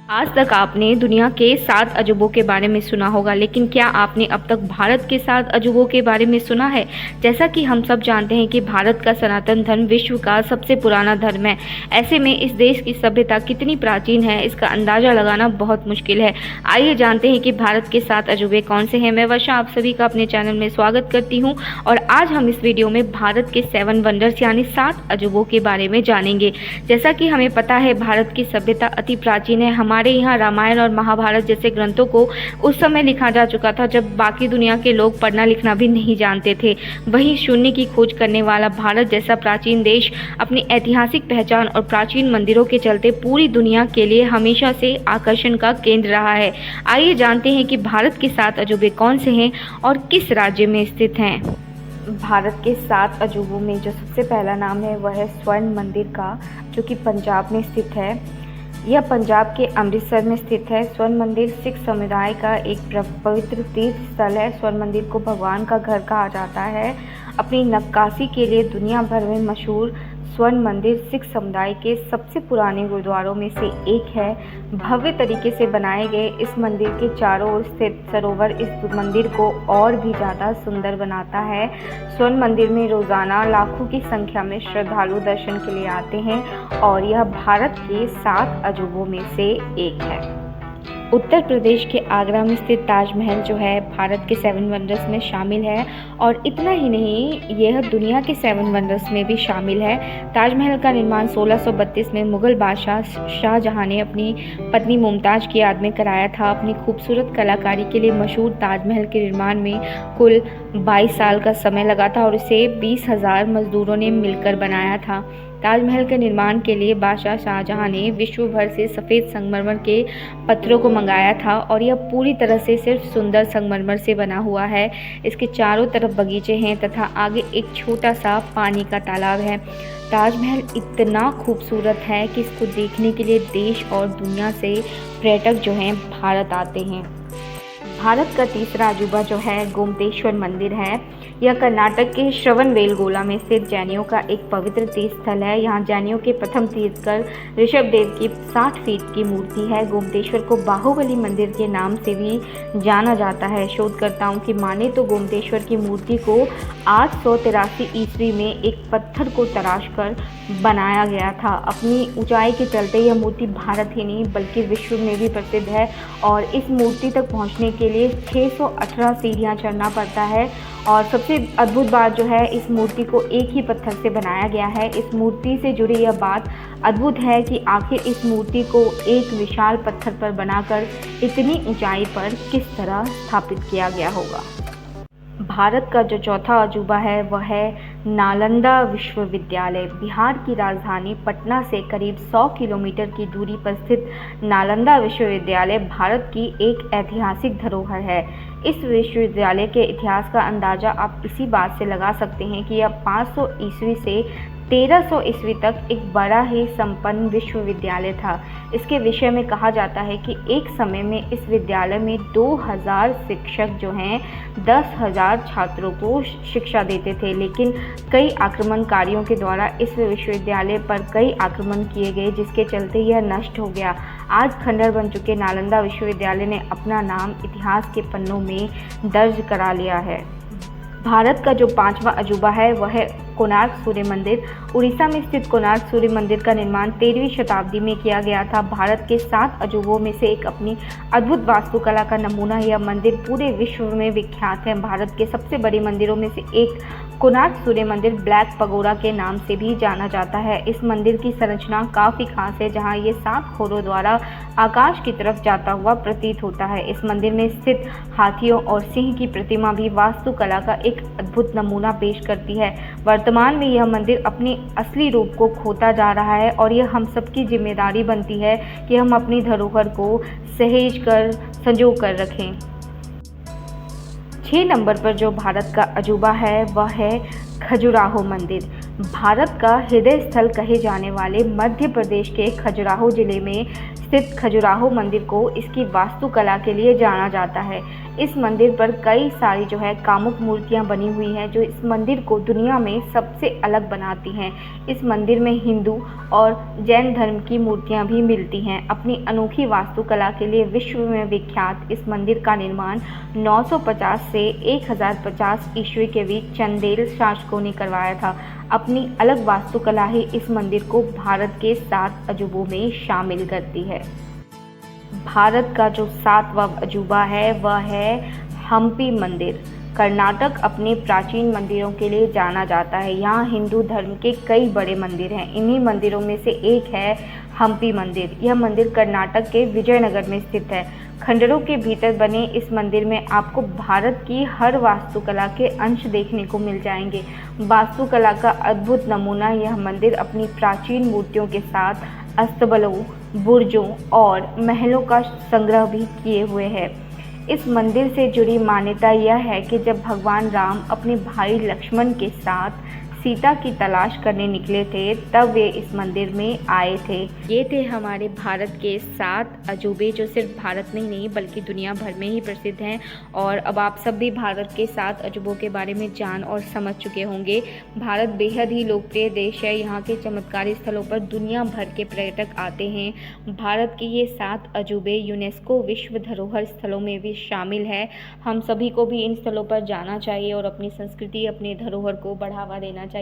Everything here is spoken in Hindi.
आज तक आपने दुनिया के 7 अजूबों के बारे में सुना होगा, लेकिन क्या आपने अब तक भारत के 7 अजूबों के बारे में सुना है? जैसा कि हम सब जानते हैं कि भारत का सनातन धर्म विश्व का सबसे पुराना धर्म है। ऐसे में इस देश की सभ्यता कितनी प्राचीन है, इसका अंदाज़ा लगाना बहुत मुश्किल है। आइए जानते हैं कि भारत के 7 अजूबे कौन से हैं। मैं वर्षा आप सभी का अपने चैनल में स्वागत करती हूँ और आज हम इस वीडियो में भारत के 7 वंडर्स यानी 7 अजूबों के बारे में जानेंगे। जैसा कि हमें पता है, भारत की सभ्यता अति प्राचीन है। हमारे यहाँ रामायण और महाभारत जैसे ग्रंथों को उस समय लिखा जा चुका था जब बाकी दुनिया के लोग पढ़ना लिखना भी नहीं जानते थे। वहीं शून्य की खोज करने वाला भारत जैसा प्राचीन देश अपनी ऐतिहासिक पहचान और प्राचीन मंदिरों के चलते पूरी दुनिया के लिए हमेशा से आकर्षण का केंद्र रहा है। आइए जानते हैं कि भारत के 7 अजूबे कौन से हैं और किस राज्य में स्थित हैं। भारत के 7 अजूबों में जो सबसे पहला नाम है वह है स्वर्ण मंदिर का, जो कि पंजाब में स्थित है। यह पंजाब के अमृतसर में स्थित है। स्वर्ण मंदिर सिख समुदाय का एक पवित्र तीर्थ स्थल है। स्वर्ण मंदिर को भगवान का घर कहा जाता है। अपनी नक्काशी के लिए दुनिया भर में मशहूर स्वर्ण मंदिर सिख समुदाय के सबसे पुराने गुरुद्वारों में से एक है। भव्य तरीके से बनाए गए इस मंदिर के चारों ओर स्थित सरोवर इस मंदिर को और भी ज़्यादा सुंदर बनाता है। स्वर्ण मंदिर में रोज़ाना लाखों की संख्या में श्रद्धालु दर्शन के लिए आते हैं और यह भारत के 7 अजूबों में से एक है। उत्तर प्रदेश के आगरा में स्थित ताजमहल जो है भारत के 7 वंडर्स में शामिल है और इतना ही नहीं, यह दुनिया के 7 वंडर्स में भी शामिल है। ताजमहल का निर्माण 1632 में मुगल बादशाह शाहजहां ने अपनी पत्नी मुमताज़ की याद में कराया था। अपनी खूबसूरत कलाकारी के लिए मशहूर ताजमहल के निर्माण में कुल 22 साल का समय लगा था और इसे 20,000 मजदूरों ने मिलकर बनाया था। ताजमहल के निर्माण के लिए बादशाह शाहजहां ने विश्व भर से सफ़ेद संगमरमर के पत्थरों को मंगाया था और यह पूरी तरह से सिर्फ सुंदर संगमरमर से बना हुआ है। इसके चारों तरफ बगीचे हैं तथा आगे एक छोटा सा पानी का तालाब है। ताजमहल इतना खूबसूरत है कि इसको देखने के लिए देश और दुनिया से पर्यटक जो हैं भारत आते हैं। भारत का तीसरा अजूबा जो है गोमतेश्वर मंदिर है। यह कर्नाटक के श्रवणबेलगोला में स्थित जैनियों का एक पवित्र तीर्थ स्थल है। यहाँ जैनियों के प्रथम तीर्थकर ऋषभदेव की 60 फीट की मूर्ति है। गोमतेश्वर को बाहुबली मंदिर के नाम से भी जाना जाता है। शोधकर्ताओं की माने तो गोमतेश्वर की मूर्ति को 883 ईस्वी में एक पत्थर को तराश कर बनाया गया था। अपनी ऊंचाई के चलते यह मूर्ति भारत ही नहीं बल्कि विश्व में भी प्रसिद्ध है और इस मूर्ति तक पहुँचने के लिए 618 सीढ़ियाँ चढ़ना पड़ता है। और सबसे अद्भुत बात जो है, इस मूर्ति को एक ही पत्थर से बनाया गया है। इस मूर्ति से जुड़ी यह बात अद्भुत है कि आखिर इस मूर्ति को एक विशाल पत्थर पर बनाकर इतनी ऊंचाई पर किस तरह स्थापित किया गया होगा। भारत का जो चौथा अजूबा है वह है नालंदा विश्वविद्यालय। बिहार की राजधानी पटना से करीब 100 किलोमीटर की दूरी पर स्थित नालंदा विश्वविद्यालय भारत की एक ऐतिहासिक धरोहर है। इस विश्वविद्यालय के इतिहास का अंदाज़ा आप इसी बात से लगा सकते हैं कि यह 500 ईस्वी से 1300 ईस्वी तक एक बड़ा ही संपन्न विश्वविद्यालय था। इसके विषय में कहा जाता है कि एक समय में इस विद्यालय में 2000 शिक्षक जो हैं 10,000 छात्रों को शिक्षा देते थे, लेकिन कई आक्रमणकारियों के द्वारा इस विश्वविद्यालय पर कई आक्रमण किए गए, जिसके चलते यह नष्ट हो गया। आज खंडहर बन चुके नालंदा विश्वविद्यालय ने अपना नाम इतिहास के पन्नों में दर्ज करा लिया है। भारत का जो 5वां अजूबा है वह है कोणार्क सूर्य मंदिर। उड़ीसा में स्थित कोणार्क सूर्य मंदिर का निर्माण 13वीं शताब्दी में किया गया था। भारत के 7 अजूबों में से एक अपनी अद्भुत वास्तुकला का नमूना यह मंदिर पूरे विश्व में विख्यात है। भारत के सबसे बड़े मंदिरों में से एक कोणार्क सूर्य मंदिर ब्लैक पगोड़ा के नाम से भी जाना जाता है। इस मंदिर की संरचना काफ़ी खास है, जहाँ ये 7 खोरों द्वारा आकाश की तरफ जाता हुआ प्रतीत होता है। इस मंदिर में स्थित हाथियों और सिंह की प्रतिमा भी वास्तुकला का एक अद्भुत नमूना पेश करती है। वर्तमान में यह मंदिर अपने असली रूप को खोता जा रहा है और यह हम सबकी जिम्मेदारी बनती है कि हम अपनी धरोहर को सहेज कर संजो कर रखें। 6 नंबर पर जो भारत का अजूबा है वह है खजुराहो मंदिर। भारत का हृदय स्थल कहे जाने वाले मध्य प्रदेश के खजुराहो जिले में स्थित खजुराहो मंदिर को इसकी वास्तुकला के लिए जाना जाता है। इस मंदिर पर कई सारी कामुक मूर्तियां बनी हुई हैं जो इस मंदिर को दुनिया में सबसे अलग बनाती हैं। इस मंदिर में हिंदू और जैन धर्म की मूर्तियां भी मिलती हैं। अपनी अनोखी वास्तुकला के लिए विश्व में विख्यात इस मंदिर का निर्माण 950 से 1050 ईस्वी के बीच चंदेल शासकों ने करवाया था। अपनी अलग वास्तुकला ही इस मंदिर को भारत के 7 अजूबों में शामिल करती है। भारत का जो 7वां अजूबा है वह है हम्पी मंदिर। कर्नाटक अपने प्राचीन मंदिरों के लिए जाना जाता है। यहाँ हिंदू धर्म के कई बड़े मंदिर हैं। इन्हीं मंदिरों में से एक है हम्पी मंदिर। यह मंदिर कर्नाटक के विजयनगर में स्थित है। खंडरों के भीतर बने इस मंदिर में आपको भारत की हर वास्तुकला के अंश देखने को मिल जाएंगे। वास्तुकला का अद्भुत नमूना यह मंदिर अपनी प्राचीन मूर्तियों के साथ अस्तबलों, बुर्जों और महलों का संग्रह भी किए हुए है। इस मंदिर से जुड़ी मान्यता यह है कि जब भगवान राम अपने भाई लक्ष्मण के साथ सीता की तलाश करने निकले थे तब वे इस मंदिर में आए थे। ये थे हमारे भारत के 7 अजूबे जो सिर्फ भारत में ही नहीं बल्कि दुनिया भर में ही प्रसिद्ध हैं। और अब आप सब भी भारत के 7 अजूबों के बारे में जान और समझ चुके होंगे। भारत बेहद ही लोकप्रिय देश है। यहाँ के चमत्कारी स्थलों पर दुनिया भर के पर्यटक आते हैं। भारत के ये 7 अजूबे यूनेस्को विश्व धरोहर स्थलों में भी शामिल है। हम सभी को भी इन स्थलों पर जाना चाहिए और अपनी संस्कृति, अपने धरोहर को बढ़ावा देना चाहिए।